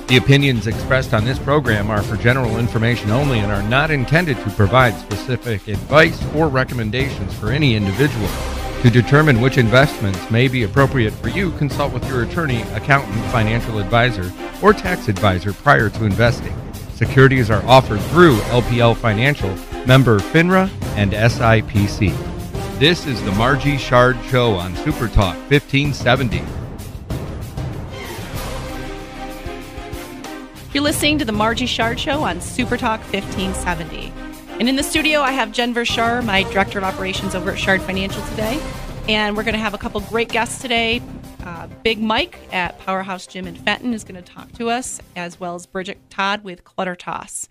The opinions expressed on this program are for general information only and are not intended to provide specific advice or recommendations for any individual. To determine which investments may be appropriate for you, consult with your attorney, accountant, financial advisor, or tax advisor prior to investing. Securities are offered through LPL Financial, member FINRA, and SIPC. This is the Margie Shard Show on Super Talk 1570. You're listening to the Margie Shard Show on Super Talk 1570. And in the studio, I have Jen Verscheure, my Director of Operations over at Shard Financial today. And we're going to have a couple great guests today. Big Mike at Powerhouse Gym in Fenton is going to talk to us, as well as Brigitte Todd with Clutter T.O.S.S.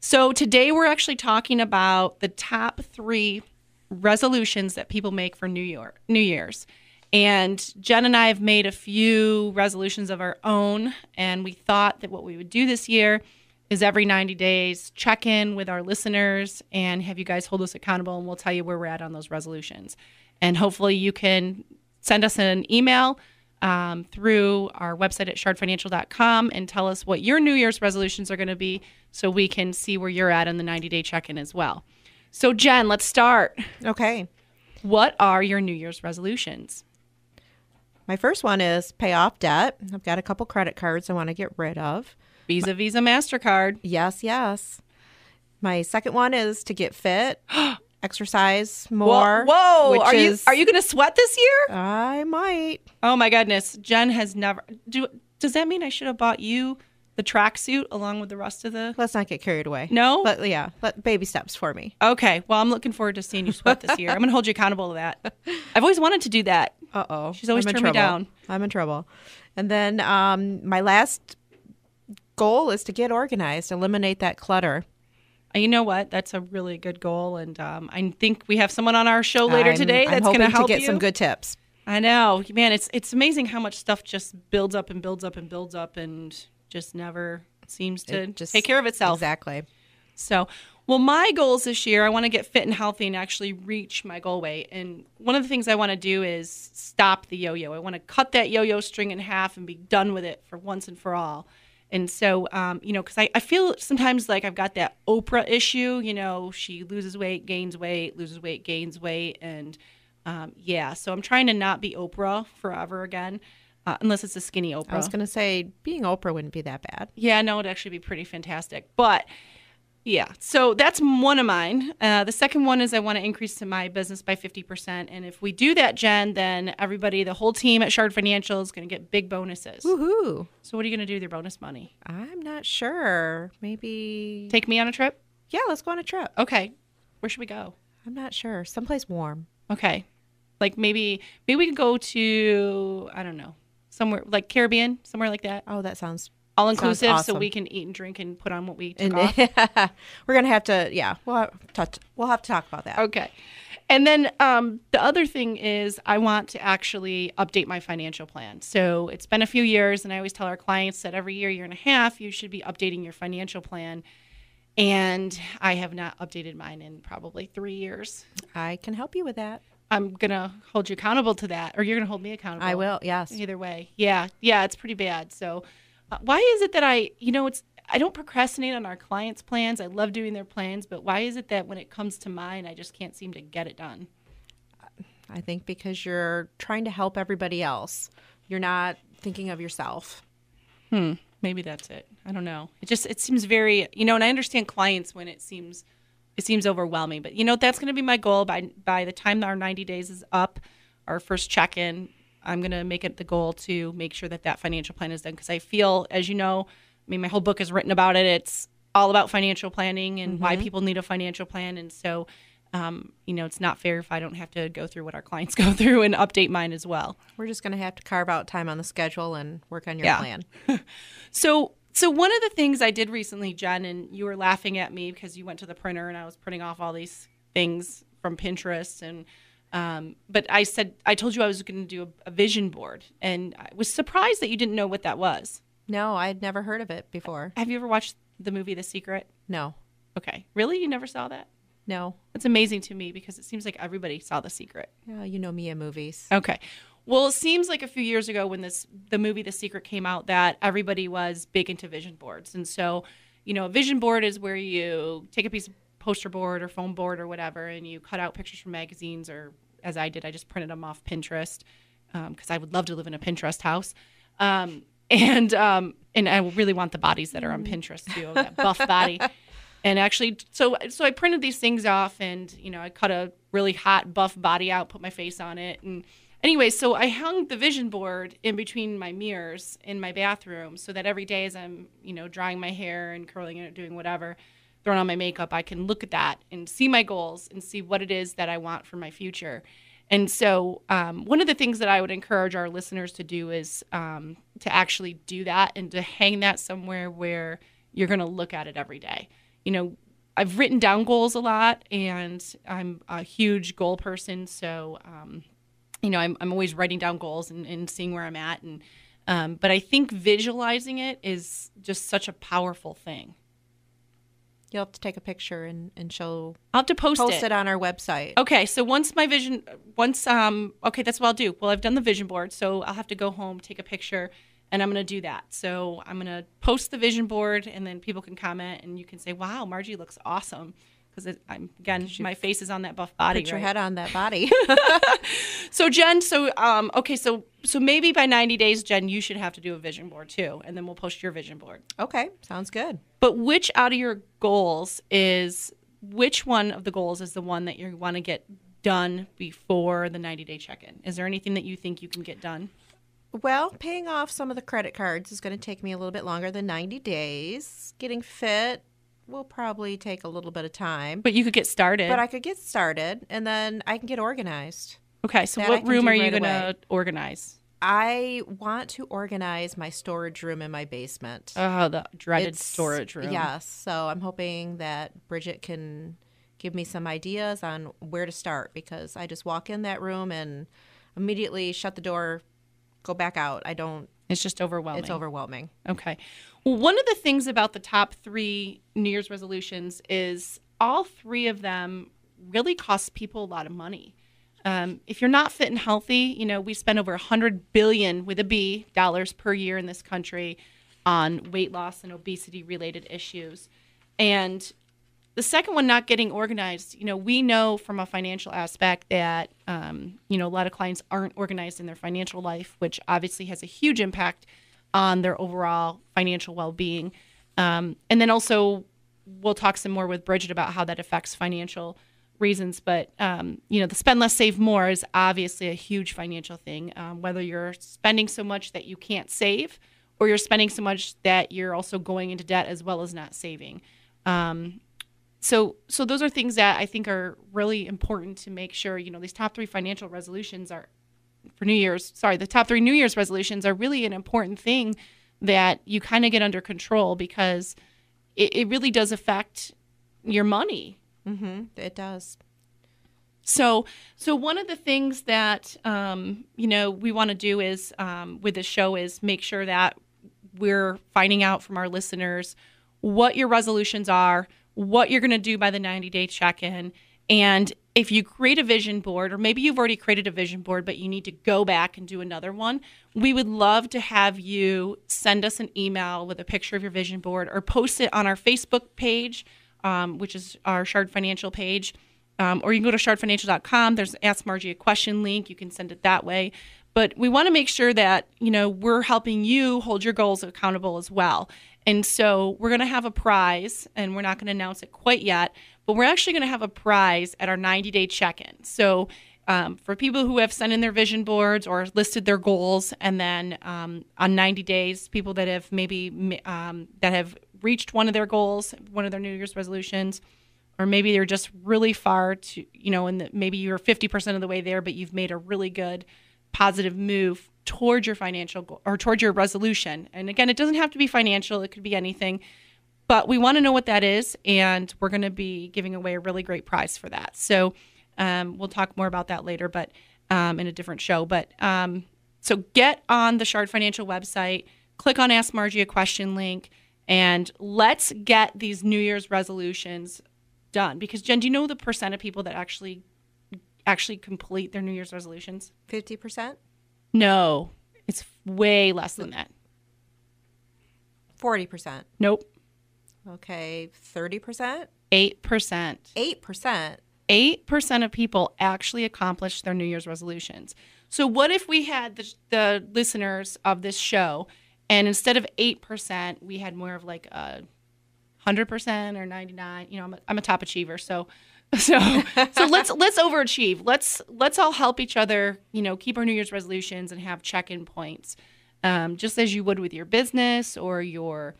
So today we're actually talking about the top 3 resolutions that people make for New Year's. And Jen and I have made a few resolutions of our own, and we thought that what we would do this year is every 90 days check in with our listeners and have you guys hold us accountable, and we'll tell you where we're at on those resolutions. And hopefully you can send us an email through our website at shardfinancial.com and tell us what your New Year's resolutions are going to be so we can see where you're at in the 90-day check-in as well. So, Jen, let's start. Okay. What are your New Year's resolutions? My first one is pay off debt. I've got a couple credit cards I want to get rid of. Visa, MasterCard. Yes. My second one is to get fit, exercise more. Whoa! Are you going to sweat this year? I might. Oh my goodness, Jen has never. Does that mean I should have bought you the tracksuit along with the rest of the? Let's not get carried away. No? Let baby steps for me. Okay. Well, I'm looking forward to seeing you sweat this year. I'm going to hold you accountable to that. I've always wanted to do that. Uh-oh. She's always turned me down. I'm in trouble. And then my last goal is to get organized, eliminate that clutter. You know what? That's a really good goal, and I think we have someone on our show later today that's going to help you. To get some good tips. I know. Man, it's amazing how much stuff just builds up and builds up and builds up and just never seems to take care of itself. Exactly. So, well, my goals this year, I want to get fit and healthy and actually reach my goal weight. And one of the things I want to do is stop the yo-yo. I want to cut that yo-yo string in half and be done with it for once and for all. And so, because I feel sometimes like I've got that Oprah issue, she loses weight, gains weight, loses weight, gains weight. And so I'm trying to not be Oprah forever again. Unless it's a skinny Oprah. I was going to say, being Oprah wouldn't be that bad. Yeah, no, it'd actually be pretty fantastic. But, yeah, so that's one of mine. The second one is I want to increase my business by 50%. And if we do that, Jen, then everybody, the whole team at Shard Financial is going to get big bonuses. Woohoo. So what are you going to do with your bonus money? I'm not sure. Maybe. Take me on a trip? Yeah, let's go on a trip. Okay. Where should we go? I'm not sure. Someplace warm. Okay. Like maybe we could go to, I don't know. Somewhere like Caribbean, somewhere like that. Oh, that sounds all inclusive, awesome. So we can eat and drink and put on what we took off. We're gonna have to, we'll have to talk about that. Okay, and then the other thing is I want to actually update my financial plan. So it's been a few years, and I always tell our clients that every year and a half, you should be updating your financial plan. And I have not updated mine in probably 3 years. I can help you with that. I'm going to hold you accountable to that, or you're going to hold me accountable. I will, yes. Either way. Yeah, it's pretty bad. So why is it that I don't procrastinate on our clients' plans. I love doing their plans, but why is it that when it comes to mine, I just can't seem to get it done? I think because you're trying to help everybody else. You're not thinking of yourself. Maybe that's it. I don't know. It seems very, and I understand clients when it seems overwhelming, but that's going to be my goal by the time our 90 days is up, our first check-in, I'm going to make it the goal to make sure that financial plan is done, because I feel, as you know, my whole book is written about it. It's all about financial planning and why people need a financial plan. And so, it's not fair if I don't have to go through what our clients go through and update mine as well. We're just going to have to carve out time on the schedule and work on your plan. So one of the things I did recently, Jen, and you were laughing at me because you went to the printer and I was printing off all these things from Pinterest, and but I told you I was going to do a vision board, and I was surprised that you didn't know what that was. No, I'd never heard of it before. Have you ever watched the movie The Secret? No. Okay. Really? You never saw that? No. It's amazing to me because it seems like everybody saw The Secret. Yeah, you know me in movies. Okay. Well, it seems like a few years ago when the movie The Secret came out that everybody was big into vision boards. And so, a vision board is where you take a piece of poster board or foam board or whatever, and you cut out pictures from magazines, or as I did, I just printed them off Pinterest because I would love to live in a Pinterest house. And I really want the bodies that are on Pinterest too, that buff body. And actually, so I printed these things off, and I cut a really hot buff body out, put my face on it, and anyway, so I hung the vision board in between my mirrors in my bathroom, so that every day as I'm drying my hair and curling it, doing whatever, throwing on my makeup, I can look at that and see my goals and see what it is that I want for my future. And so one of the things that I would encourage our listeners to do is to actually do that and to hang that somewhere where you're going to look at it every day. I've written down goals a lot, and I'm a huge goal person. So, I'm always writing down goals and seeing where I'm at. And but I think visualizing it is just such a powerful thing. You'll have to take a picture and show. I'll have to post it on our website. Okay, so that's what I'll do. Well, I've done the vision board, so I'll have to go home, take a picture, and I'm going to do that. So I'm going to post the vision board, and then people can comment, and you can say, "Wow, Margie looks awesome," because my face is on that buff body. Put your head on that body. So Jen, so maybe by 90 days, Jen, you should have to do a vision board too, and then we'll post your vision board. Okay, sounds good. But which one of the goals is the one that you want to get done before the 90-day check-in? Is there anything that you think you can get done? Well, paying off some of the credit cards is going to take me a little bit longer than 90 days. Getting fit will probably take a little bit of time. But you could get started. But I could get started, and then I can get organized. Okay, so what room are you going to organize? I want to organize my storage room in my basement. Oh, the dreaded storage room. Yes, so I'm hoping that Bridgitte can give me some ideas on where to start, because I just walk in that room and immediately shut the door, go back out. It's just overwhelming. It's overwhelming. Okay. Well, one of the things about the top 3 New Year's resolutions is all 3 of them really cost people a lot of money. If you're not fit and healthy, we spend over $100 billion with a B dollars per year in this country on weight loss and obesity related issues. And the second one, not getting organized, we know from a financial aspect that, a lot of clients aren't organized in their financial life, which obviously has a huge impact on their overall financial well-being. And then also we'll talk some more with Bridgitte about how that affects financial reasons. But, the spend less, save more is obviously a huge financial thing, whether you're spending so much that you can't save, or you're spending so much that you're also going into debt as well as not saving. So those are things that I think are really important to make sure, these top 3 financial resolutions are for New Year's. Sorry, the top 3 New Year's resolutions are really an important thing that you kind of get under control, because it really does affect your money. Mm-hmm, it does. So one of the things that, we want to do is with this show is make sure that we're finding out from our listeners what your resolutions are, what you're going to do by the 90-day check-in. And if you create a vision board, or maybe you've already created a vision board, but you need to go back and do another one, we would love to have you send us an email with a picture of your vision board, or post it on our Facebook page, which is our Shard Financial page. Or you can go to shardfinancial.com. There's Ask Margie a Question link. You can send it that way. But we want to make sure that, we're helping you hold your goals accountable as well. And so we're going to have a prize, and we're not going to announce it quite yet, but we're actually going to have a prize at our 90-day check-in. So for people who have sent in their vision boards or listed their goals, and then on 90 days, people that have maybe that have reached one of their goals, one of their New Year's resolutions, or maybe they're just really far to, and maybe you're 50% of the way there, but you've made a really good positive move towards your financial goal or towards your resolution. And again, it doesn't have to be financial. It could be anything, but we want to know what that is. And we're going to be giving away a really great prize for that. So we'll talk more about that later, but in a different show. But so get on the Shard Financial website, click on Ask Margie a Question link, and let's get these New Year's resolutions done. Because Jen, do you know the percent of people that actually complete their New Year's resolutions? 50%? No, it's way less than that. 40%. Nope. Okay, 30%? 8%. 8%? 8% of people actually accomplish their New Year's resolutions. So what if we had the listeners of this show, and instead of 8%, we had more of like a 100% or 99? You know, I'm a top achiever, so let's overachieve. Let's all help each other. You know, keep our New Year's resolutions and have check-in points, just as you would with your business or your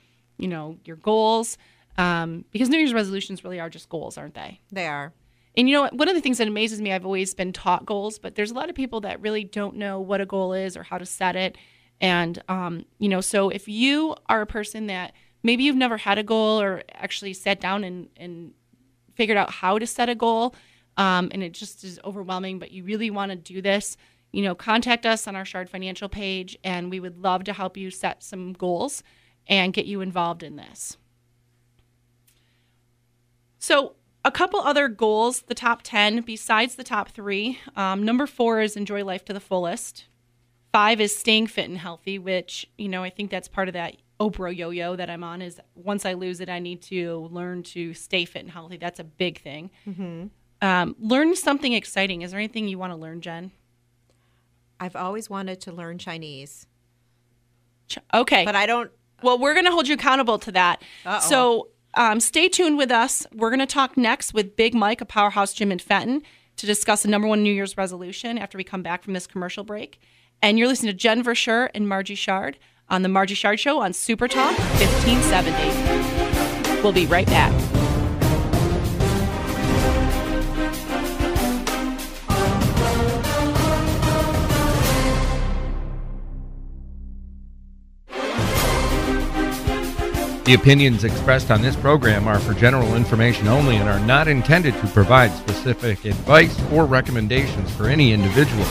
goals. Because New Year's resolutions really are just goals, aren't they? They are. And you know what? One of the things that amazes me, I've always been taught goals, but there's a lot of people that really don't know what a goal is or how to set it. And, so if you are a person that maybe you've never had a goal or actually sat down and figured out how to set a goal, and it just is overwhelming, but you really want to do this, contact us on our Shard Financial page, and we would love to help you set some goals and get you involved in this. So a couple other goals, the top 10, besides the top 3. Number 4 is enjoy life to the fullest. 5 is staying fit and healthy, which, I think that's part of that Oprah yo-yo that I'm on, is once I lose it, I need to learn to stay fit and healthy. That's a big thing. Mm-hmm. Learn something exciting. Is there anything you want to learn, Jen? I've always wanted to learn Chinese. Okay. But I don't. Well, we're going to hold you accountable to that. Uh-oh. So stay tuned with us. We're going to talk next with Big Mike of Powerhouse Gym in Fenton to discuss the number 1 New Year's resolution after we come back from this commercial break. And you're listening to Jen Verscheure and Margie Shard on the Margie Shard Show on Super Talk 1570. We'll be right back. The opinions expressed on this program are for general information only and are not intended to provide specific advice or recommendations for any individual.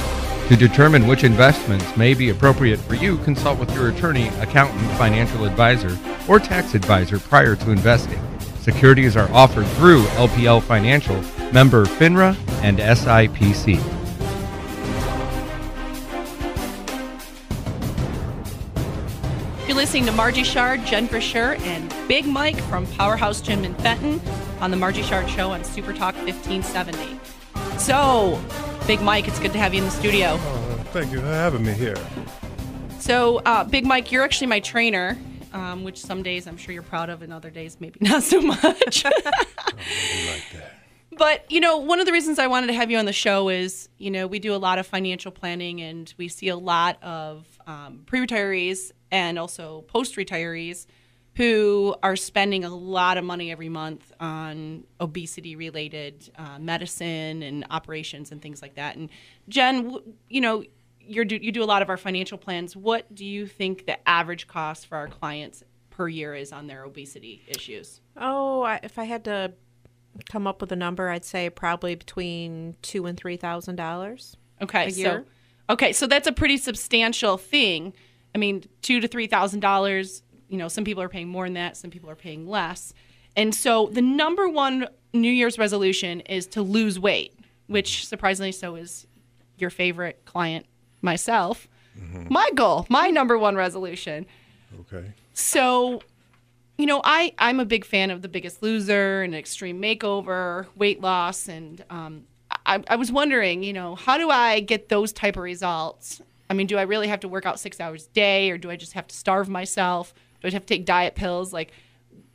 To determine which investments may be appropriate for you, consult with your attorney, accountant, financial advisor, or tax advisor prior to investing. Securities are offered through LPL Financial, member FINRA, and SIPC. You're listening to Margie Shard, Jen Verscheure, and Big Mike from Powerhouse Gym in Fenton on the Margie Shard Show on Super Talk 1570. So, Big Mike, it's good to have you in the studio. Thank you for having me here. So, Big Mike, you're actually my trainer, which some days I'm sure you're proud of, and other days maybe not so much. I really like that. But, one of the reasons I wanted to have you on the show is, we do a lot of financial planning, and we see a lot of pre-retirees and also post-retirees who are spending a lot of money every month on obesity-related medicine and operations and things like that. And Jen, you do a lot of our financial plans. What do you think the average cost for our clients per year is on their obesity issues? If I had to come up with a number, I'd say probably between $2,000 and $3,000. Okay, a year. So that's a pretty substantial thing. I mean, $2,000 to $3,000. Some people are paying more than that. Some people are paying less. And so the number 1 New Year's resolution is to lose weight, which surprisingly so is your favorite client, myself. Mm-hmm. My goal, my number 1 resolution. Okay. So, I'm a big fan of The Biggest Loser and Extreme Makeover, weight loss. And I was wondering, how do I get those type of results? I mean, do I really have to work out 6 hours a day, or do I just have to starve myself? Do I have to take diet pills? Like,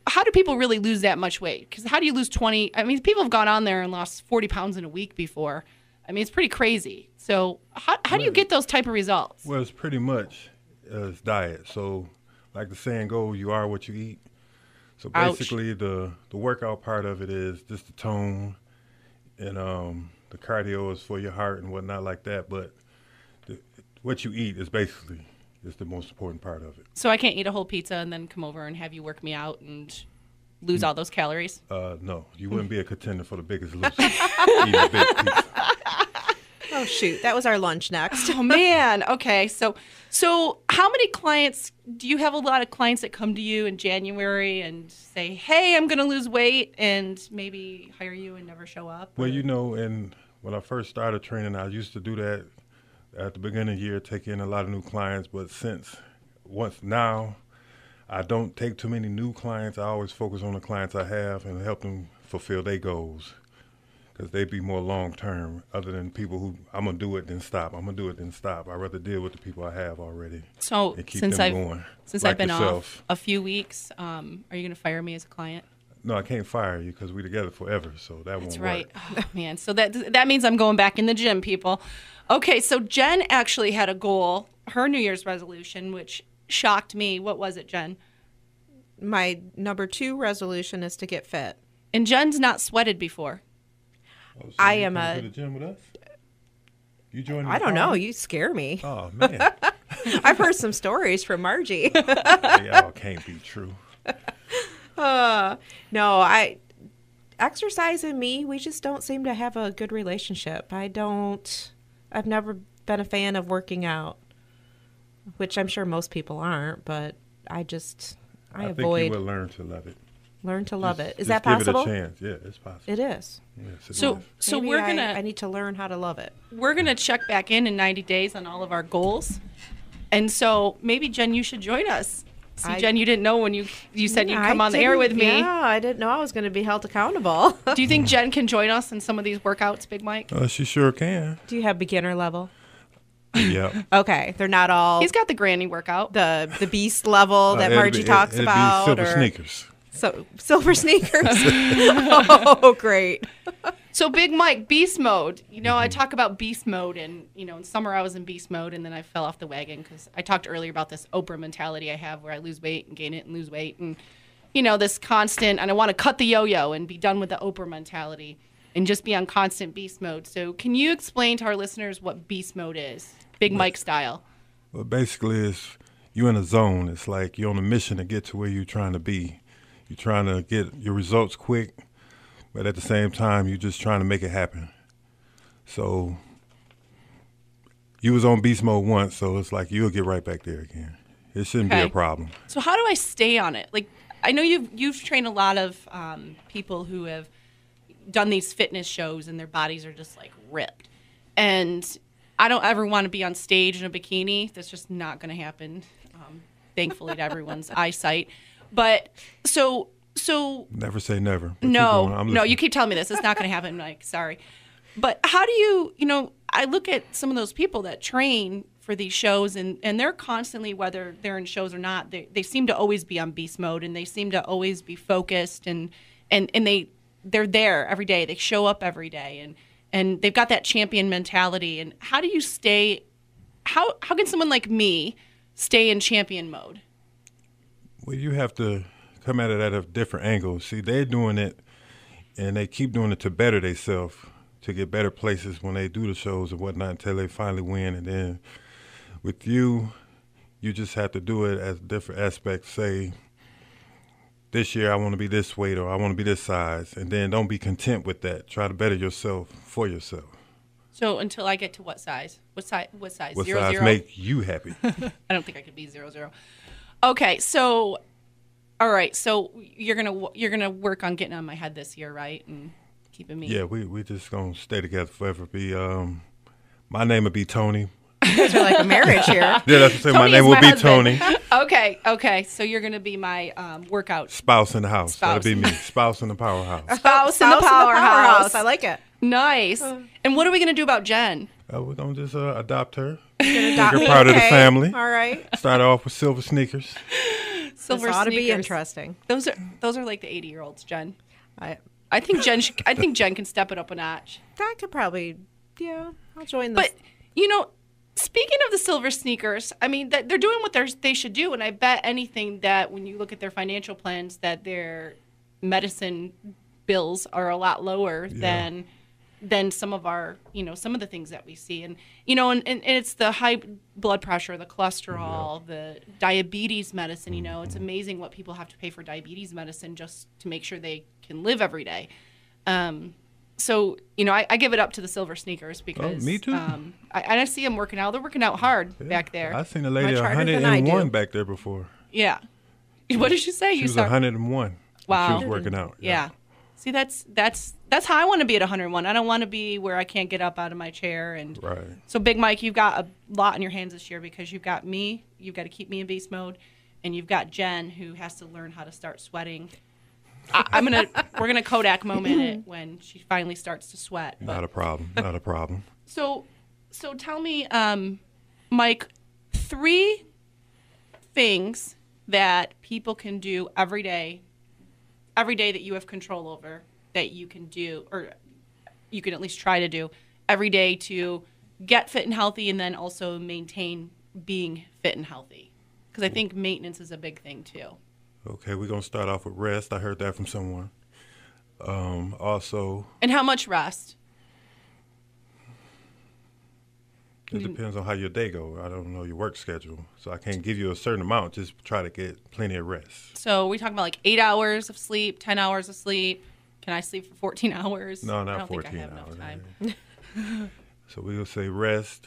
how do people really lose that much weight? Because how do you lose 20? I mean, people have gone on there and lost 40 pounds in a week before. I mean, it's pretty crazy. So how do you get those type of results? Well, it's pretty much diet. So like the saying goes, you are what you eat. So basically the workout part of it is just the tone, and the cardio is for your heart and whatnot like that. But what you eat is basically the most important part of it. So I can't eat a whole pizza and then come over and have you work me out and lose all those calories? No, you wouldn't be a contender for The Biggest Loser. Eat a big pizza. Oh, shoot. That was our lunch next. Oh, man. Okay. So how many clients, do you have a lot of clients that come to you in January and say, hey, I'm going to lose weight, and maybe hire you and never show up? Well, and when I first started training, I used to do that at the beginning of the year, take in a lot of new clients, but once now, I don't take too many new clients. I always focus on the clients I have and help them fulfill their goals, because they be more long-term, other than people who, I'm going to do it, then stop. I'm going to do it, then stop. I'd rather deal with the people I have already So and keep since them going. Since like I've been yourself. off a few weeks, are you going to fire me as a client? No, I can't fire you because we're together forever, so that That's won't right. work. Oh, man. So that means I'm going back in the gym, people. Okay, so Jen actually had a goal, her New Year's resolution, which shocked me. What was it, Jen? My number 2 resolution is to get fit. And Jen's not sweated before. Oh, so I you am come a- to the gym with us? You joining the I don't know. party? You scare me. Oh, man. I've heard some stories from Margie. They all can't be true. No, exercise and me, we just don't seem to have a good relationship. I've never been a fan of working out, which I'm sure most people aren't, but I think avoid. you will learn to love it. Learn to love it. Is Just that possible? Give it a chance. Yeah, it's possible. It is. Yes, it So is. so Maybe we're I need to learn how to love it. gonna check back in 90 days on all of our goals. And so maybe Jen, you should join us. See, Jen, you didn't know when you said you'd come on the air with me. Yeah, I didn't know I was going to be held accountable. Do you think Jen can join us in some of these workouts, Big Mike? She sure can. Do you have beginner level? Yeah. Okay, they're not all He's got the granny workout. the beast level that Margie talks it'd about. Be silver or sneakers. So silver sneakers. Oh, great. So Big Mike, beast mode. You know, I talk about beast mode, and in summer I was in beast mode, and then I fell off the wagon because I talked earlier about this Oprah mentality I have, where I lose weight and gain it and lose weight, and this constant. And I want to cut the yo-yo and be done with the Oprah mentality and just be on constant beast mode. So can you explain to our listeners what beast mode is, Big Mike style? Well, basically, it's you're in a zone. It's like you're on a mission to get to where you're trying to be. You're trying to get your results quick, but at the same time, you're just trying to make it happen. So you was on beast mode once, so it's like you'll get right back there again. It shouldn't be a problem. So how do I stay on it? Like, I know you've trained a lot of people who have done these fitness shows, and their bodies are just like ripped. And I don't ever want to be on stage in a bikini. That's just not going to happen. Thankfully, to everyone's eyesight. But so Never say never. But no, you keep telling me this. It's not going to happen, Mike. Sorry. But how do you, I look at some of those people that train for these shows, and they're constantly, whether they're in shows or not, they seem to always be on beast mode, and they seem to always be focused, and they're there every day. They show up every day, and they've got that champion mentality. And how do you stay, how can someone like me stay in champion mode? Well, you have to come at it at a different angle. See, they're doing it, and they keep doing it to better themselves, to get better places when they do the shows and whatnot until they finally win. And then with you just have to do it as different aspects. Say, this year I want to be this weight or I want to be this size. And then don't be content with that. Try to better yourself for yourself. So until I get to what size? What size? What 0, size 0? make you happy? I don't think I could be 0, 0. Okay, so all right, so you're gonna work on getting on my head this year, right? And keeping me. Yeah, we just gonna stay together forever. Be my name would be Tony. You guys are like a marriage here. Yeah, that's what I say. My Tony name is will my be husband. Tony. Okay. So you're gonna be my workout Spouse in the house. Spouse. That'll be me. Spouse in the powerhouse. spouse in the powerhouse. I like it. Nice. And what are we gonna do about Jen? We're gonna just adopt her. You're Make her part of the family. All right. Start off with silver sneakers. Silver This ought to be sneakers. interesting. Those are like the 80-year-olds, Jen. I think Jen can step it up a notch. that could probably, yeah, I'll join But this. speaking of the silver sneakers, I mean they're doing what they should do, and I bet anything that when you look at their financial plans, that their medicine bills are a lot lower than some of our some of the things that we see, and and it's the high blood pressure, the cholesterol, the diabetes medicine. It's amazing what people have to pay for diabetes medicine just to make sure they can live every day. So, I give it up to the silver sneakers because me too. I see them working out. They're working out hard back there. I seen a lady Much harder than I 101 do. back there before. Yeah. What did you say? She was 101. Wow. She was working out. Yeah. See, that's That's how I want to be at 101. I don't want to be where I can't get up out of my chair. And Right. so, Big Mike, you've got a lot in your hands this year because you've got me. You've got to keep me in beast mode, and you've got Jen, who has to learn how to start sweating. We're gonna Kodak moment it when she finally starts to sweat. Not a problem. Not a problem. So tell me, Mike, 3 things that people can do every day that you have control over, that you can do, or you can at least try to do every day to get fit and healthy, and then also maintain being fit and healthy. Because I think maintenance is a big thing too. Okay, we're going to start off with rest. I heard that from someone. Also, And how much rest? it depends on how your day go. I don't know your work schedule, so I can't give you a certain amount. Just try to get plenty of rest. So we talking about like 8 hours of sleep, 10 hours of sleep. Can I sleep for 14 hours? No, I not don't 14 think I have hours. enough time. So we'll say rest,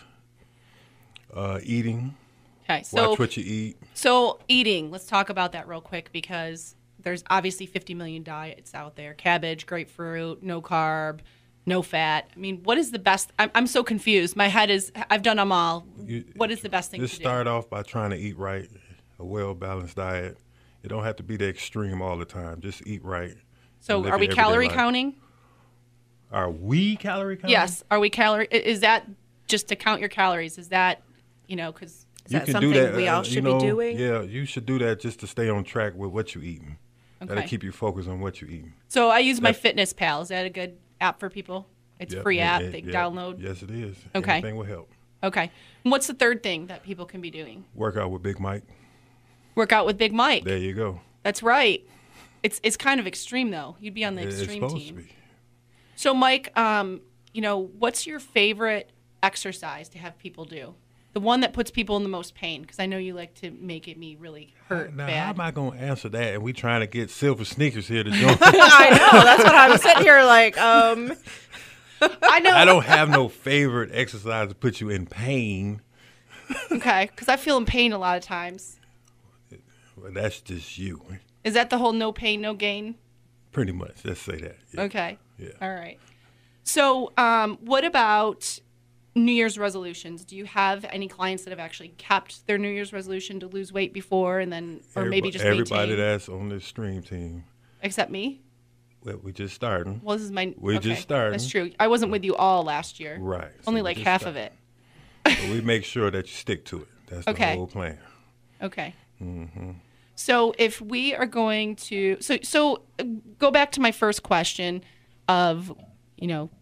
eating. Okay, so Watch what you eat. So eating, let's talk about that real quick because there's obviously 50 million diets out there. Cabbage, grapefruit, no carb, no fat. I mean, what is the best? I'm so confused. My head is, I've done them all. What is the best thing to do? Just start off by trying to eat right, a well-balanced diet. It don't have to be the extreme all the time. Just eat right. So are we calorie counting? Are we calorie counting? Yes. Are we calorie? Is that just to count your calories? Is that, because... Is that something we all should be doing? Yeah, you should do that just to stay on track with what you're eating. Okay. That'll keep you focused on what you're eating. So I use my Fitness Pal. Is that a good app for people? It's a free app they can download? Yes, it is. Okay. Anything will help. Okay. And what's the third thing that people can be doing? Work out with Big Mike. Work out with Big Mike. There you go. That's right. It's kind of extreme, though. You'd be on the extreme it's supposed team. to be. So, Mike, what's your favorite exercise to have people do? The one that puts people in the most pain, because I know you like to make me really hurt Now, bad. how am I going to answer that? And we trying to get Silver Sneakers here to join. I know. That's what I'm sitting here like, I know. I don't have no favorite exercise to put you in pain. Okay, because I feel in pain a lot of times. Well, that's just you. Is that the whole no pain, no gain? Pretty much. Let's say that. Yeah. Okay. Yeah. All right. So what about New Year's resolutions? Do you have any clients that have actually kept their New Year's resolution to lose weight before and then, or maybe just everybody maintain? that's on this stream team. Except me? Well, we just starting. Well, this is my... We just starting. That's true. I wasn't with you all last year. Right. Only we like just half starting. of it. So we make sure that you stick to it. That's the Okay. whole plan. Okay. Mm-hmm. So if we are going to... So go back to my first question of,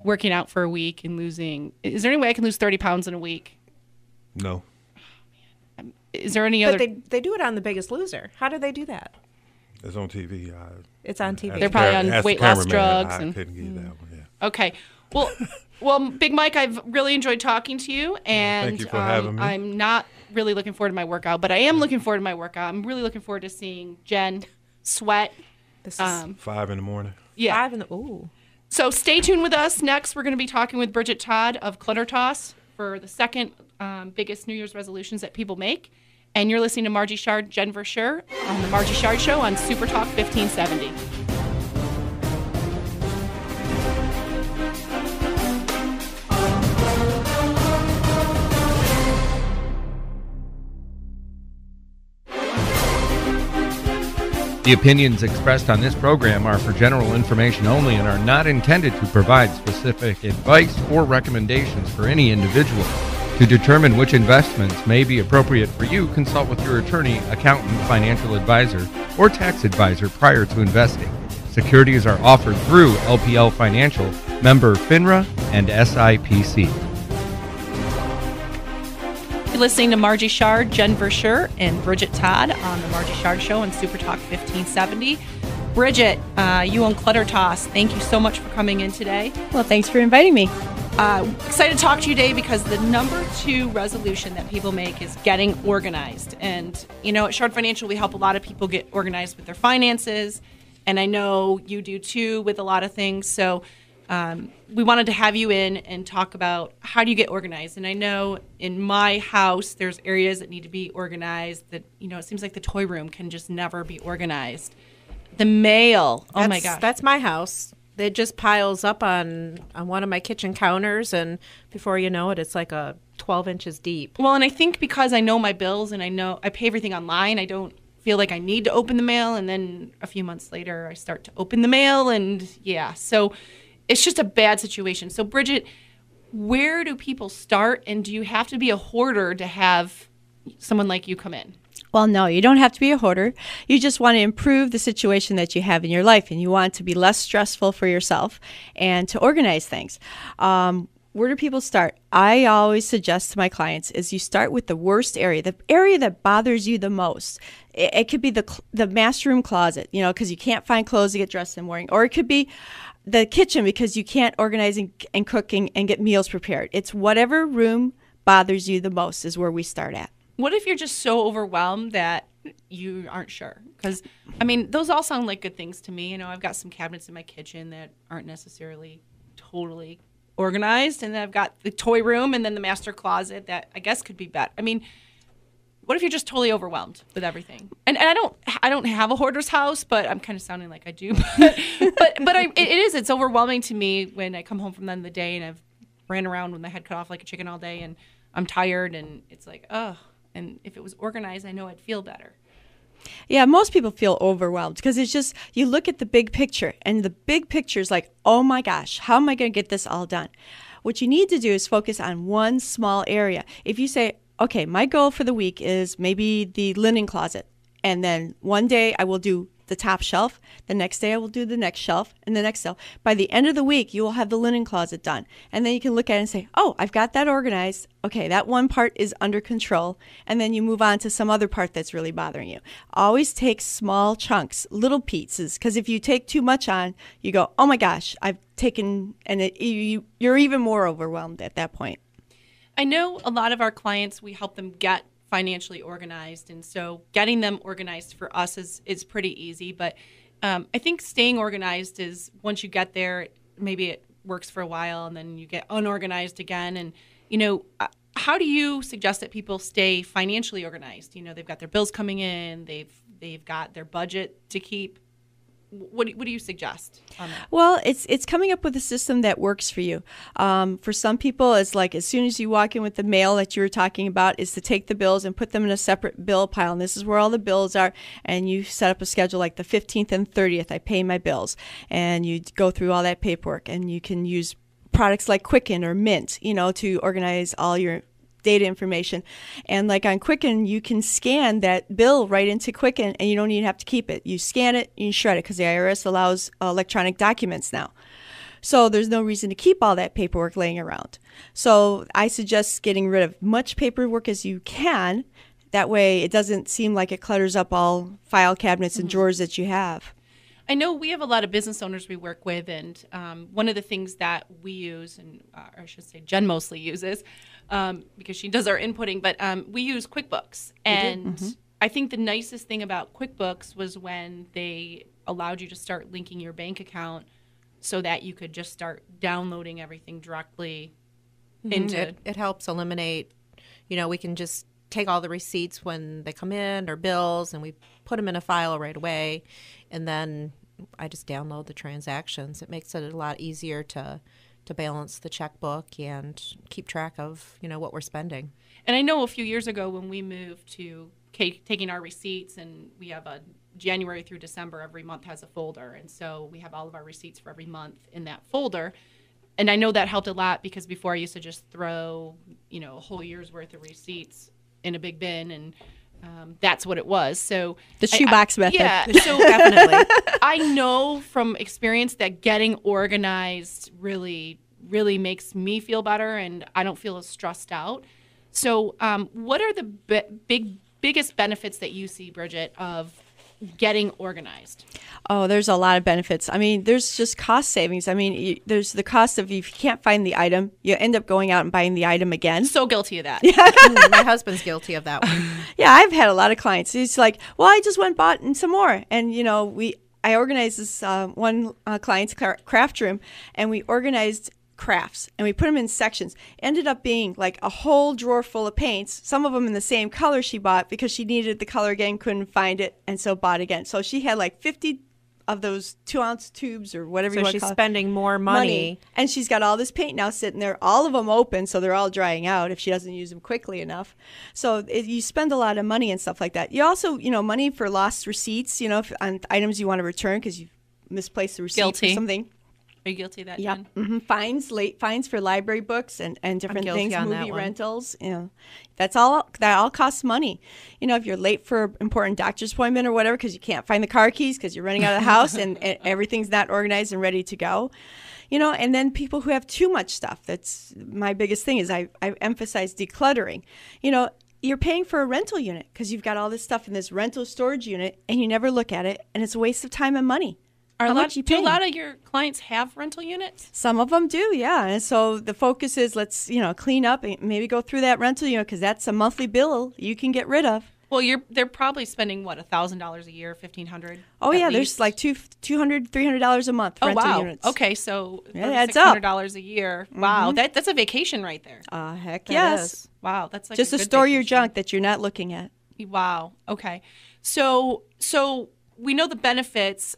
working out for a week and losing... Is there any way I can lose 30 pounds in a week? No. Is there any other... But they do it on The Biggest Loser. How do they do that? It's on TV. It's on TV. They're probably on ask the weight loss cameraman. drugs. I And, couldn't get that one. Yeah. okay. Well, Big Mike, I've really enjoyed talking to you, and Thank you for having me. I'm not really looking forward to my workout, but I am looking forward to my workout. I'm really looking forward to seeing Jen sweat. This is 5 in the morning. Yeah. 5 in the... Ooh. So stay tuned with us. Next, we're going to be talking with Brigitte Todd of Clutter T.O.S.S for the second biggest New Year's resolutions that people make. And you're listening to Margie Jen Verscheure on the Margie Shard Show on Super Talk 1570. The opinions expressed on this program are for general information only and are not intended to provide specific advice or recommendations for any individual. To determine which investments may be appropriate for you, consult with your attorney, accountant, financial advisor, or tax advisor prior to investing. Securities are offered through LPL Financial, member FINRA, and SIPC. You're listening to Margie Shard, Jen Verscheure, and Brigitte Todd on the Margie Shard Show on Super Talk 1570. Bridgitte, you own Clutter T.O.S.S. Thank you so much for coming in today. Well, thanks for inviting me. Excited to talk to you today because the number 2 resolution that people make is getting organized. And, at Shard Financial, we help a lot of people get organized with their finances. And I know you do too with a lot of things. So we wanted to have you in and talk about how do you get organized. And I know in my house, there's areas that need to be organized that, it seems like the toy room can just never be organized. The mail. Oh, my gosh. That's my house. it just piles up on one of my kitchen counters, and before you know it, it's like a 12 inches deep. Well, and I think because I know my bills and I know I pay everything online, I don't feel like I need to open the mail, and then a few months later I start to open the mail, and so it's just a bad situation. So Bridgitte, where do people start, and do you have to be a hoarder to have someone like you come in? Well, no, you don't have to be a hoarder. You just want to improve the situation that you have in your life, and you want it to be less stressful for yourself and to organize things. Where do people start? I always suggest to my clients is you start with the worst area, the area that bothers you the most. It could be the master room closet, because you can't find clothes to get dressed in the morning, or it could be the kitchen because you can't organize and cook and get meals prepared. It's whatever room bothers you the most is where we start at. What if you're just so overwhelmed that you aren't sure? Because, those all sound like good things to me. I've got some cabinets in my kitchen that aren't necessarily totally organized, and then I've got the toy room and then the master closet that I guess could be better. What if you're just totally overwhelmed with everything? And I don't have a hoarder's house, but I'm kind of sounding like I do. But it's overwhelming to me when I come home from the end of the day and I've ran around with my head cut off like a chicken all day, and I'm tired, and it's like, ugh. And if it was organized, I know I'd feel better. Yeah, most people feel overwhelmed because it's just, you look at the big picture, and the big picture is like, oh my gosh, how am I going to get this all done? What you need to do is focus on one small area. If you say, okay, my goal for the week is maybe the linen closet, and then one day I will do the top shelf, the next day I will do the next shelf, and the next shelf. By the end of the week, you will have the linen closet done. And then you can look at it and say, oh, I've got that organized. Okay, that one part is under control. And then you move on to some other part that's really bothering you. Always take small chunks, little pieces, because if you take too much on, you go, oh my gosh, I've taken, and you're even more overwhelmed at that point. I know a lot of our clients, we help them get financially organized, and so getting them organized for us is pretty easy, but I think staying organized is, once you get there, maybe it works for a while and then you get unorganized again. And how do you suggest that people stay financially organized? They've got their bills coming in, they've got their budget to keep. What do you suggest on that? Well, it's coming up with a system that works for you. For some people, it's like as soon as you walk in with the mail that you were talking about, is to take the bills and put them in a separate bill pile. And this is where all the bills are. And you set up a schedule like the 15th and 30th, I pay my bills. And you go through all that paperwork. And you can use products like Quicken or Mint, to organize all your data information. And like on Quicken, you can scan that bill right into Quicken, and you don't even have to keep it. You scan it, you shred it, because the IRS allows electronic documents now. So there's no reason to keep all that paperwork laying around. So I suggest getting rid of much paperwork as you can. That way it doesn't seem like it clutters up all file cabinets and drawers that you have. I know we have a lot of business owners we work with, and one of the things that we use, and or I should say Jen mostly uses, because she does our inputting, but we use QuickBooks. And I think the nicest thing about QuickBooks was when they allowed you to start linking your bank account so that you could just start downloading everything directly into it helps eliminate, we can just take all the receipts when they come in or bills, and we put them in a file right away, and then I just download the transactions. It makes it a lot easier to balance the checkbook and keep track of, what we're spending. And I know a few years ago when we moved to taking our receipts, and we have a January through December, every month has a folder. And so we have all of our receipts for every month in that folder. And I know that helped a lot, because before I used to just throw, a whole year's worth of receipts in a big bin, and that's what it was. So the shoebox method. Yeah, so definitely. I know from experience that getting organized really, really makes me feel better, and I don't feel as stressed out. So what are the biggest benefits that you see, Bridgitte, of getting organized? Oh, there's a lot of benefits. There's just cost savings. There's the cost of, if you can't find the item, you end up going out and buying the item again. So guilty of that. My husband's guilty of that one. Yeah, I've had a lot of clients. It's like, well, I just went and bought some more. And, I organized this one client's craft room, and we organized crafts, and we put them in sections. Ended up being like a whole drawer full of paints, some of them in the same color she bought because she needed the color again, couldn't find it, and so bought again. So she had like 50 of those 2-ounce tubes or whatever you So want to she's call it. spending more money. And she's got all this paint now sitting there, all of them open, so they're all drying out if she doesn't use them quickly enough. So you spend a lot of money and stuff like that. You also, money for lost receipts, on items you want to return because you've misplaced the receipt Guilty. for something. Are you guilty of that, Yep. Jen? Mm-hmm. Late fines for library books and different guilty things, on that movie one. rentals. That all costs money. If you're late for an important doctor's appointment or whatever because you can't find the car keys because you're running out of the house and everything's not organized and ready to go. And then people who have too much stuff. That's my biggest thing is I emphasize decluttering. You're paying for a rental unit because you've got all this stuff in this rental storage unit and you never look at it and it's a waste of time and money. How much you Do paying? a lot of your clients have rental units? Some of them do, yeah. And so the focus is let's, clean up and maybe go through that rental, because that's a monthly bill you can get rid of. Well, they're probably spending what, $1,000 a year, $1,500. Oh at yeah, least? there's like $200, $300 a month. Oh rental wow. units. Okay, so Yeah, it adds up. $600 a year. Wow, that's a vacation right there. Heck That yes. is. Wow, that's like Just a to good store your vacation. junk that you're not looking at. Wow. Okay. So we know the benefits.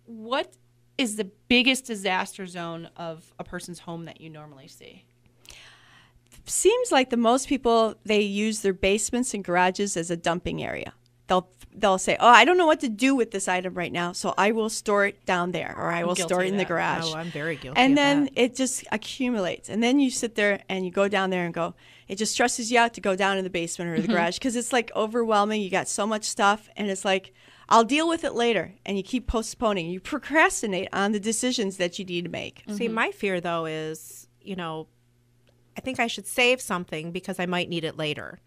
What is the biggest disaster zone of a person's home that you normally see? Seems like the most people, they use their basements and garages as a dumping area. They'll say, "Oh, I don't know what to do with this item right now, so I will store it down there, or I will guilty store it of in the that. garage." Oh, I'm very guilty And of then that. it just accumulates. And then you sit there and you go down there and go, it just stresses you out to go down in the basement or the garage because it's like overwhelming. You got so much stuff and it's like, I'll deal with it later. And you keep postponing. You procrastinate on the decisions that you need to make. See, my fear though is, I think I should save something because I might need it later.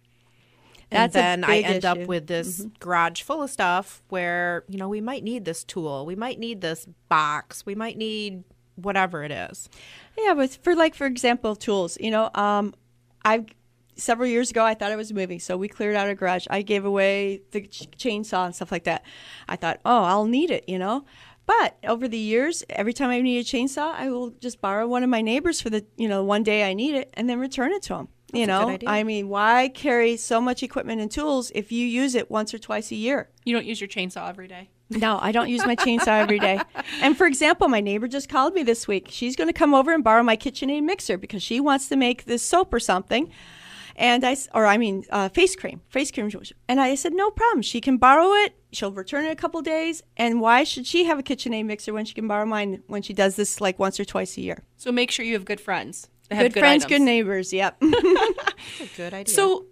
That's a and then I big end up issue. with this garage full of stuff where, we might need this tool. We might need this box. We might need whatever it is. Yeah, but for example, tools, several years ago, I thought I was moving, so we cleared out our garage. I gave away the chainsaw and stuff like that. I thought, oh, I'll need it, But over the years, every time I need a chainsaw, I will just borrow one of my neighbors for the, one day I need it and then return it to them. That's a good idea. I mean, why carry so much equipment and tools if you use it once or twice a year? You don't use your chainsaw every day? No, I don't use my chainsaw every day. And for example, my neighbor just called me this week. She's going to come over and borrow my KitchenAid mixer because she wants to make this soap or something. And face cream. And I said, no problem. She can borrow it. She'll return it in a couple days. And why should she have a KitchenAid mixer when she can borrow mine when she does this like once or twice a year? So make sure you have good friends. That have Good friends, items. good neighbors. Yep. That's a good idea. So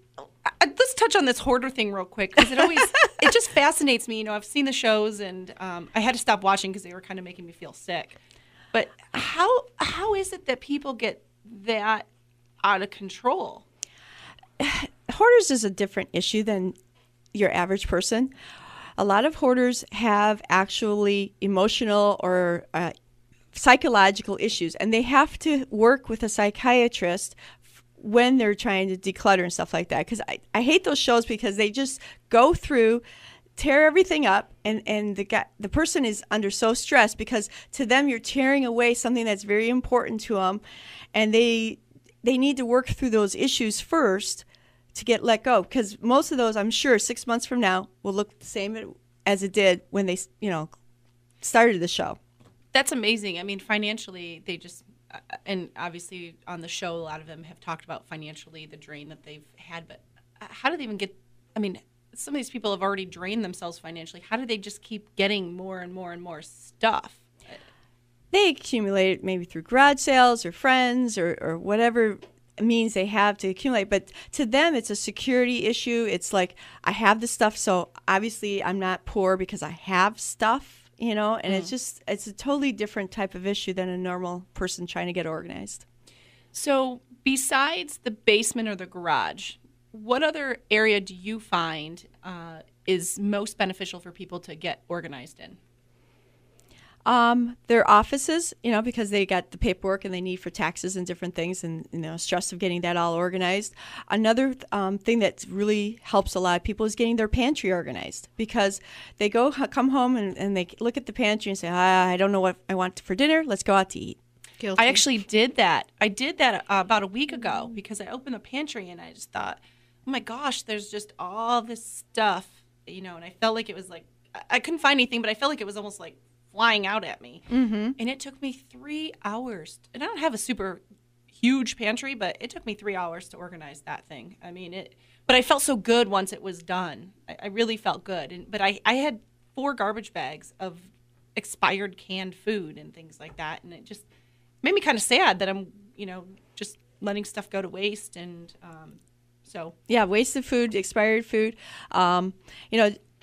let's touch on this hoarder thing real quick because it just fascinates me. I've seen the shows and I had to stop watching because they were kind of making me feel sick. But how is it that people get that out of control? Hoarders is a different issue than your average person. A lot of hoarders have actually emotional or psychological issues, and they have to work with a psychiatrist when they're trying to declutter and stuff like that. Because I hate those shows because they just go through, tear everything up, and the person is under so stress because to them you're tearing away something that's very important to them, and they need to work through those issues first to get let go. Because most of those, I'm sure, 6 months from now will look the same as it did when they, started the show. That's amazing. I mean, financially, they just, and obviously on the show, a lot of them have talked about financially the drain that they've had. But how do they even get, some of these people have already drained themselves financially. How do they just keep getting more and more and more stuff? They accumulate it maybe through garage sales or friends or whatever means they have to accumulate. But to them, it's a security issue. It's like, I have the stuff, so obviously I'm not poor because I have stuff, and it's a totally different type of issue than a normal person trying to get organized. So besides the basement or the garage, what other area do you find is most beneficial for people to get organized in? Their offices, because they got the paperwork and they need for taxes and different things and, stress of getting that all organized. Another thing that really helps a lot of people is getting their pantry organized because they come home and they look at the pantry and say, I don't know what I want for dinner. Let's go out to eat. Guilty. I actually did that. I did that about a week ago because I opened the pantry and I just thought, oh my gosh, there's just all this stuff, and I felt like it was like, I couldn't find anything, but I felt like it was almost like flying out at me. Mm-hmm. And it took me 3 hours. And I don't have a super huge pantry, but it took me 3 hours to organize that thing. I mean, but I felt so good once it was done. I really felt good. But I had 4 garbage bags of expired canned food and things like that. And it just made me kind of sad that I'm, just letting stuff go to waste. And so. Yeah, wasted food, expired food.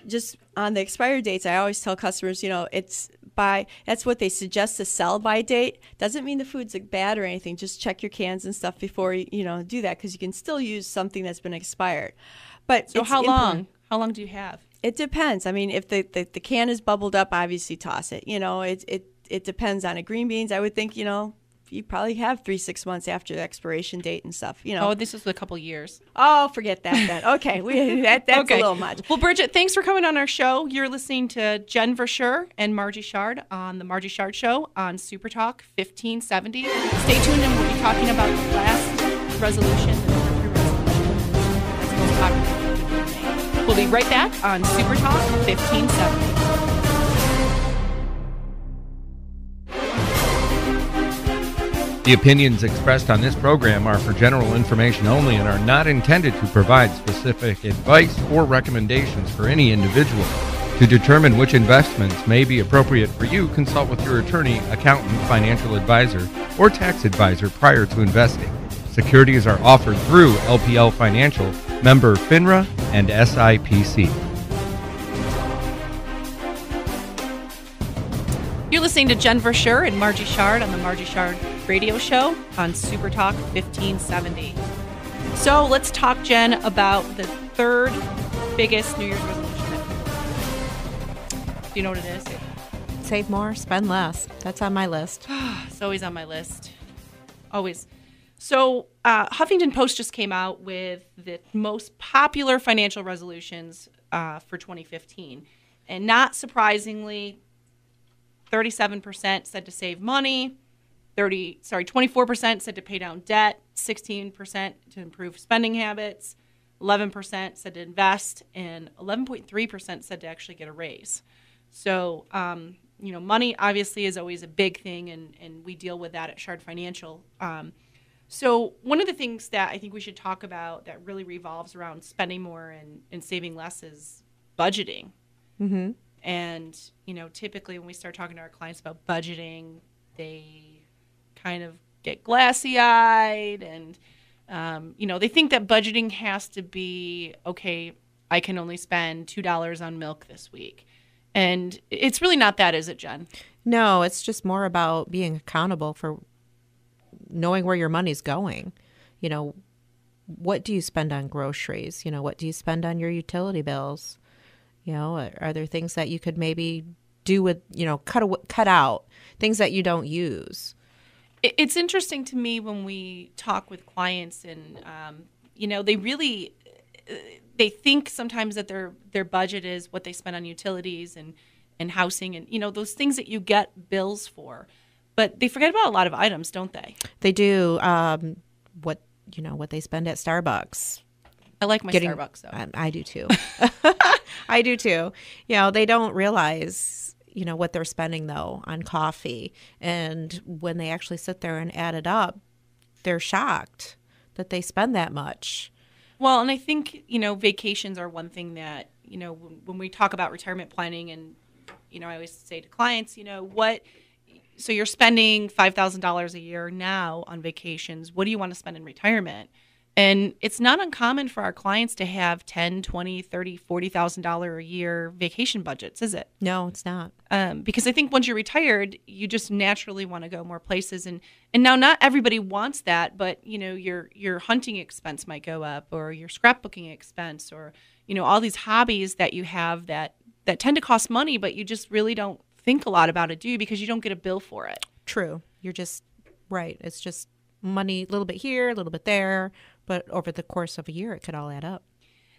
Just on the expired dates, I always tell customers, that's what they suggest to sell by date. Doesn't mean the food's bad or anything. Just check your cans and stuff before you do that, because you can still use something that's been expired. But so how long? How long do you have? It depends. I mean, if the can is bubbled up, obviously toss it. It depends on it. Green beans, I would think, you probably have 3-6 months after the expiration date and stuff. Oh, this is a couple years. Oh, forget that then. Okay, that's okay. A little much. Well, Bridgitte, thanks for coming on our show. You're listening to Jen Verscheure and Margie Shard on the Margie Shard Show on Super Talk 1570. Stay tuned, and we'll be talking about the last resolution, the number 3 resolution. That's the most popular. We'll be right back on Super Talk 1570. The opinions expressed on this program are for general information only and are not intended to provide specific advice or recommendations for any individual. To determine which investments may be appropriate for you, consult with your attorney, accountant, financial advisor, or tax advisor prior to investing. Securities are offered through LPL Financial, member FINRA, and SIPC. You're listening to Jen Verscheure and Margie Shard on the Margie Shard Radio Show on Super Talk 1570. So let's talk, Jen, about the third biggest New Year's resolution. Do you know what it is? Save more, spend less. That's on my list. It's always on my list. Always. So Huffington Post just came out with the most popular financial resolutions for 2015. And not surprisingly, 37% said to save money, 24% said to pay down debt, 16% to improve spending habits, 11% said to invest, and 11.3% said to actually get a raise. So, money obviously is always a big thing, and we deal with that at Shard Financial. So one of the things that I think we should talk about that really revolves around spending more and saving less is budgeting. Mm-hmm. And, typically when we start talking to our clients about budgeting, they kind of get glassy-eyed and, they think that budgeting has to be, okay, I can only spend $2 on milk this week. And it's really not that, is it, Jen? No, it's just more about being accountable for knowing where your money's going. What do you spend on groceries? What do you spend on your utility bills? Are there things that you could maybe do with, cut out, things that you don't use? It's interesting to me when we talk with clients and, they think sometimes that their budget is what they spend on utilities and housing and, those things that you get bills for. But they forget about a lot of items, don't they? They do. What they spend at Starbucks. I like my Starbucks, though. I do too. I do too. They don't realize, what they're spending, though, on coffee. And when they actually sit there and add it up, they're shocked that they spend that much. Well, and I think, vacations are one thing that, when we talk about retirement planning and, I always say to clients, so you're spending $5,000 a year now on vacations. What do you want to spend in retirement? And it's not uncommon for our clients to have $10,000, $20,000, $30,000, $40,000 a year vacation budgets, is it? No, it's not. Because I think once you're retired, you just naturally want to go more places. And now not everybody wants that, but your hunting expense might go up, or your scrapbooking expense, or all these hobbies that you have that tend to cost money, but you just really don't think a lot about it, do you? Because you don't get a bill for it. True. You're just right. It's just money, a little bit here, a little bit there. But over the course of a year, it could all add up.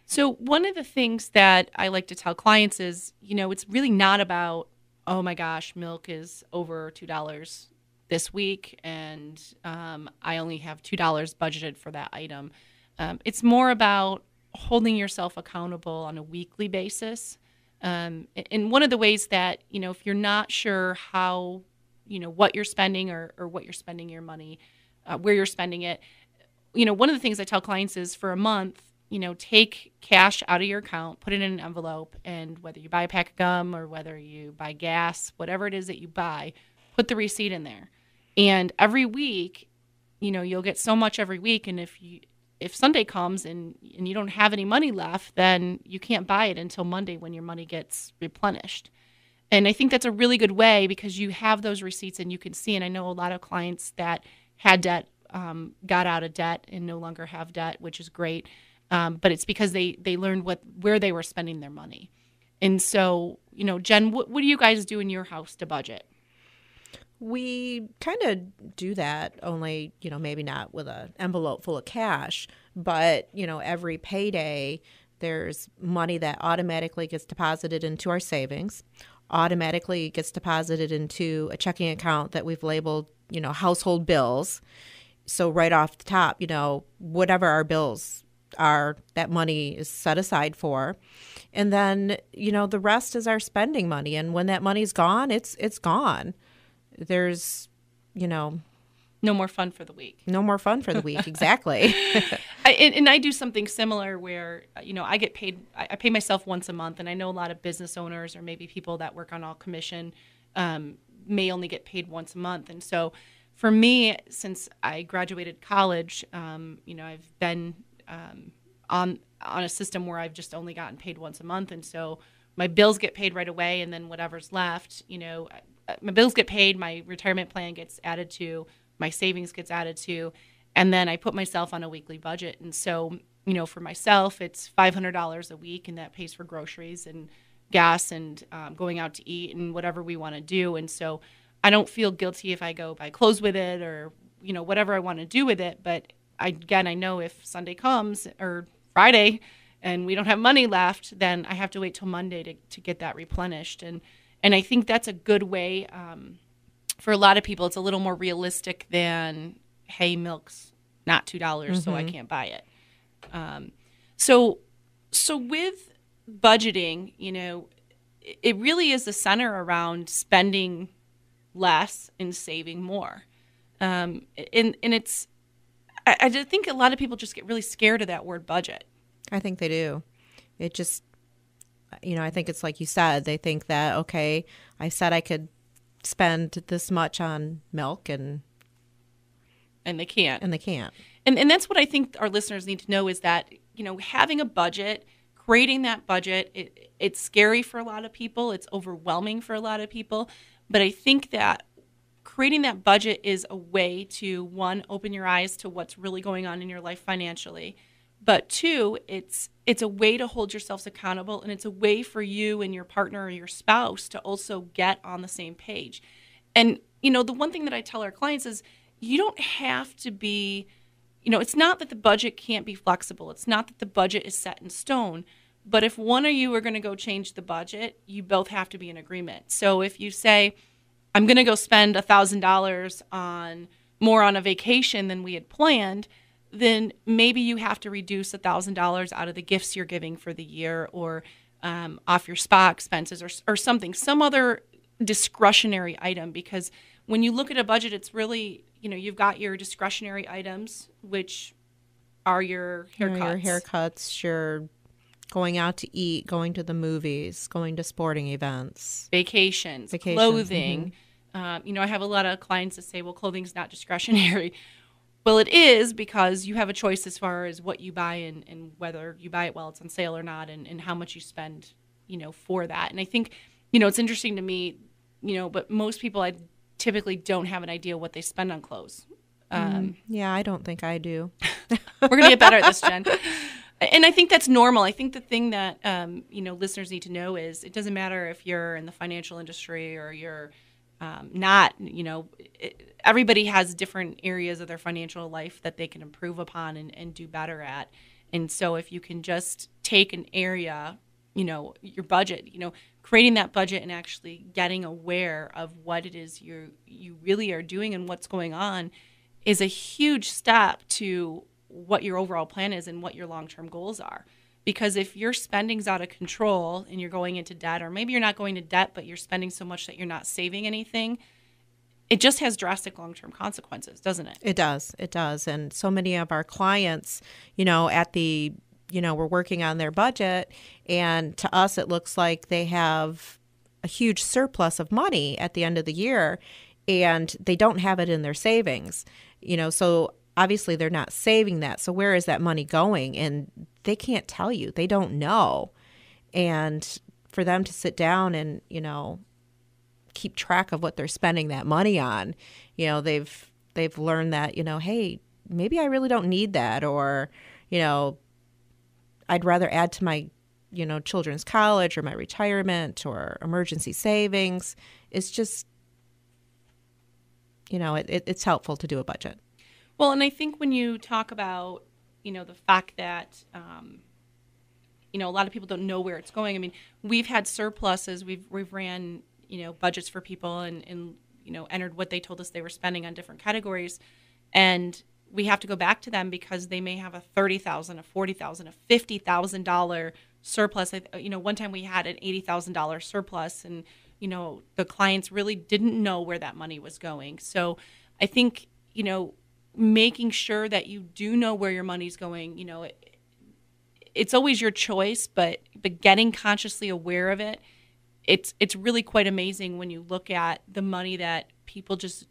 So one of the things that I like to tell clients is, it's really not about, oh my gosh, milk is over $2 this week, and I only have $2 budgeted for that item. It's more about holding yourself accountable on a weekly basis. And one of the ways that, if you're not sure how, what you're spending or what you're spending your money, where you're spending it, one of the things I tell clients is for a month, take cash out of your account, put it in an envelope, and whether you buy a pack of gum or whether you buy gas, whatever it is that you buy, put the receipt in there. And every week, you'll get so much every week. And if Sunday comes and you don't have any money left, then you can't buy it until Monday when your money gets replenished. And I think that's a really good way because you have those receipts and you can see. And I know a lot of clients that had debt got out of debt and no longer have debt, which is great. But it's because they learned where they were spending their money. And so, Jen, what do you guys do in your house to budget? We kind of do that, only, maybe not with an envelope full of cash, but, every payday, there's money that automatically gets deposited into our savings, automatically gets deposited into a checking account that we've labeled, household bills. So right off the top, whatever our bills are, that money is set aside for. And then, the rest is our spending money. And when that money's gone, it's gone. There's, no more fun for the week. No more fun for the week. Exactly. And I do something similar where, I get paid. I pay myself once a month. And I know a lot of business owners or maybe people that work on all commission may only get paid once a month. And so for me, since I graduated college, I've been on a system where I've just only gotten paid once a month. And so my bills get paid right away. And then whatever's left, my bills get paid, my retirement plan gets added to, my savings gets added to, and then I put myself on a weekly budget. And so, for myself, it's $500 a week, and that pays for groceries and gas and going out to eat and whatever we want to do. And so I don't feel guilty if I go buy clothes with it or, whatever I want to do with it. But I know if Sunday comes or Friday and we don't have money left, then I have to wait till Monday to get that replenished. And I think that's a good way for a lot of people. It's a little more realistic than, hey, milk's not $2, so I can't buy it. So with budgeting, it really is the center around spending less and saving more. And it's, I just think a lot of people just get really scared of that word budget. I think they do. It just, I think it's like you said, they think that, okay, I said I could spend this much on milk and they can't. And they can't. And that's what I think our listeners need to know is that, having a budget, creating that budget, it's scary for a lot of people. It's overwhelming for a lot of people. But I think that creating that budget is a way to, one, open your eyes to what's really going on in your life financially. But two, it's a way to hold yourselves accountable, and it's a way for you and your partner or your spouse to also get on the same page. And, the one thing that I tell our clients is you don't have to be, it's not that the budget can't be flexible. It's not that the budget is set in stone. But if one of you are going to go change the budget, you both have to be in agreement. So if you say, I'm going to go spend $1,000 on a vacation than we had planned, then maybe you have to reduce $1,000 out of the gifts you're giving for the year or off your spa expenses or something, some other discretionary item. Because when you look at a budget, it's really, you've got your discretionary items, which are your haircuts. Your going out to eat, going to the movies, going to sporting events. Vacations. Clothing. Mm-hmm. I have a lot of clients that say, well, clothing's not discretionary. Well, it is, because you have a choice as far as what you buy and whether you buy it while it's on sale or not, and how much you spend, for that. And I think, it's interesting to me, but most people I typically don't have an idea what they spend on clothes. Yeah, I don't think I do. We're going to get better at this, Jen. And I think that's normal. I think the thing that, listeners need to know is it doesn't matter if you're in the financial industry or you're not, everybody has different areas of their financial life that they can improve upon and do better at. And so if you can just take an area, your budget, creating that budget and actually getting aware of what it is you really are doing and what's going on is a huge step to what your overall plan is and what your long-term goals are. Because if your spending's out of control and you're going into debt, or maybe you're not going to debt, but you're spending so much that you're not saving anything, it just has drastic long-term consequences, doesn't it? It does. It does. And so many of our clients, we're working on their budget, and to us, it looks like they have a huge surplus of money at the end of the year, and they don't have it in their savings. So obviously they're not saving that. So where is that money going? And they can't tell you. They don't know. And for them to sit down and, keep track of what they're spending that money on, they've learned that, hey, maybe I really don't need that, or, I'd rather add to my, children's college or my retirement or emergency savings. It's just, it's helpful to do a budget. Well, and I think when you talk about, the fact that, a lot of people don't know where it's going. I mean, we've had surpluses. We've ran, budgets for people and entered what they told us they were spending on different categories. And we have to go back to them because they may have a $30,000, a $40,000, a $50,000 surplus. One time we had an $80,000 surplus, and, the clients really didn't know where that money was going. So I think, making sure that you do know where your money's going, it's always your choice, but getting consciously aware of it, it's really quite amazing when you look at the money that people just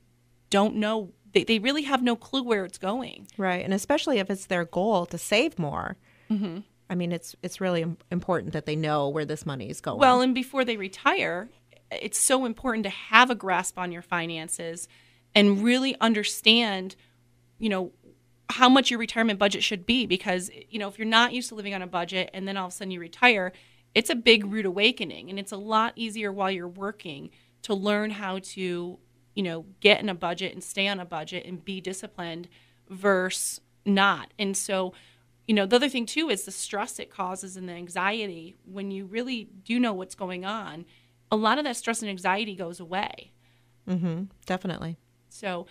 don't know. They really have no clue where it's going. Right, and especially if it's their goal to save more. Mm-hmm. I mean, it's really important that they know where this money is going. Well, and before they retire, it's so important to have a grasp on your finances and really understand, how much your retirement budget should be. Because, if you're not used to living on a budget and then all of a sudden you retire, it's a big rude awakening. And it's a lot easier while you're working to learn how to, get in a budget and stay on a budget and be disciplined versus not. And so, the other thing too is the stress it causes and the anxiety. When you really do know what's going on, a lot of that stress and anxiety goes away. Mm-hmm. Definitely. So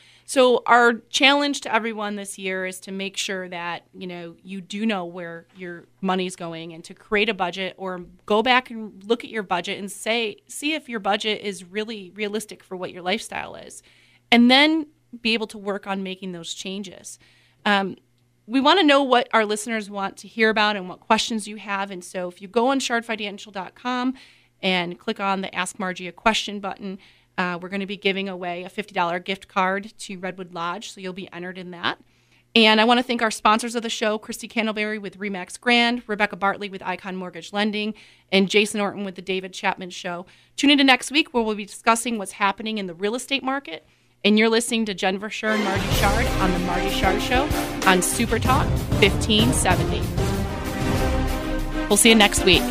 our challenge to everyone this year is to make sure that, you do know where your money's going, and to create a budget, or go back and look at your budget and see if your budget is really realistic for what your lifestyle is, and then be able to work on making those changes. We want to know what our listeners want to hear about and what questions you have. And so if you go on shardfinancial.com and click on the Ask Margie a Question button, we're going to be giving away a $50 gift card to Redwood Lodge, so you'll be entered in that. And I want to thank our sponsors of the show, Christy Candleberry with Remax Grand, Rebecca Bartley with Icon Mortgage Lending, and Jason Orton with the David Chapman Show. Tune into next week where we'll be discussing what's happening in the real estate market. And you're listening to Jen Verscheure and Margie Shard on the Margie Shard Show on Super Talk 1570. We'll see you next week.